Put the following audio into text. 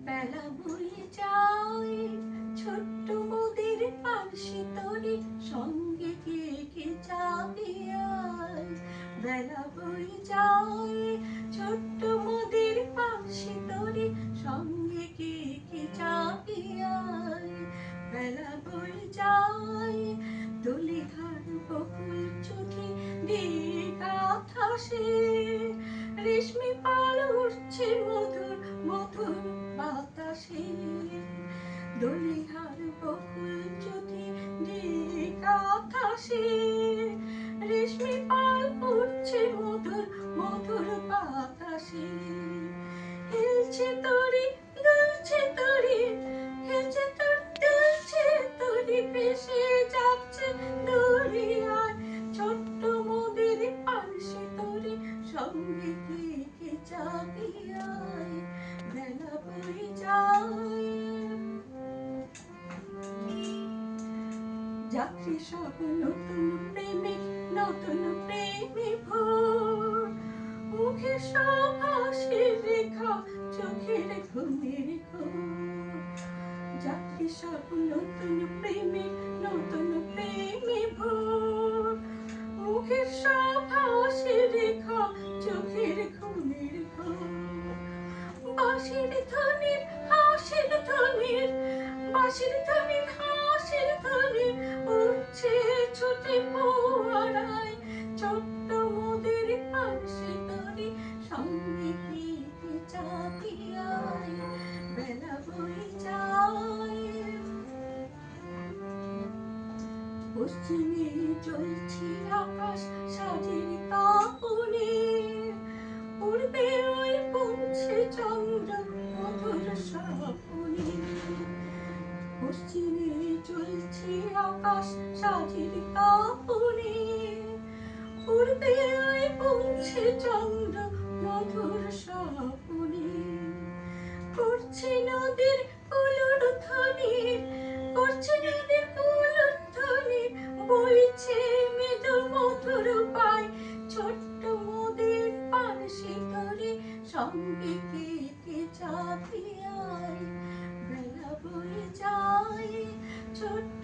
বেলা বয়ে যায় ছোট্ট মোদের পানসি তরি সঙ্গে কে কে যাবে আয়। বেলা বয়ে যায় ছোট্ট মোদের পানসি তরি সঙ্গে কে কে যাবে আয়। বেলা বয়ে যায় দোলিহার বকুল চোখে দিয়ে কাথাসে রেশমি পাল উঠছে মধুর মধুর বাতাসে। দোলিহার বকুল চোখে দিয়ে কাথাসে রেশমি পাল উঠছে মধুর মধুর বাতাসে। হেলছে তরি দুলছে তরি হেলছে তরি দুলছে তরি ভেসে যাচ্ছে দরিয়ায় ছোট্ট মোদের পানসি তরি সঙ্গে কে কে যাবে আয়। বেলা বয়ে যায় যাত্রী সব নতুন প্রেমিক নতুন প্রেমে ভোর মুখে সব হাসির রেখা চোখের ঘুমের ঘোর। যাত্রী সব নতুন প্রেমিক নতুন প্রেমে ভোর মুখের সব হাসির রেখা চোখের ঘুমের ঘোর। বাঁশির ধ্বনির হাসির ধ্বনির বাঁশির ধ্বনির হাসির ধ্বনি উঠছে ছুটে ফোয়ারায় ছোট্ট মোদের পানসি তরি সঙ্গে কে কে যাবে আয়। বেলা বয়ে যায় পশ্চিমে জ্বলছে আকাশ সাজের তাপনে পূর্বে ওই পৌঁছে চন্দ্র মধুর স্বপনে। পশ্চিমে জ্বলছে আকাশ সাজের তাপনে পূর্বে ওই পৌঁছে চন্দ্র মধুর স্বপনে। করছে নদীর কুলুর ধ্বনির করছে নদীর কুলুর ধ্বনির বইছে মৃদু মধুর পায় ছোট্ট মোদের পানসি তরি সঙ্গে কে কে যাবে আয়। বেলা বয়ে যায় ছোট্ট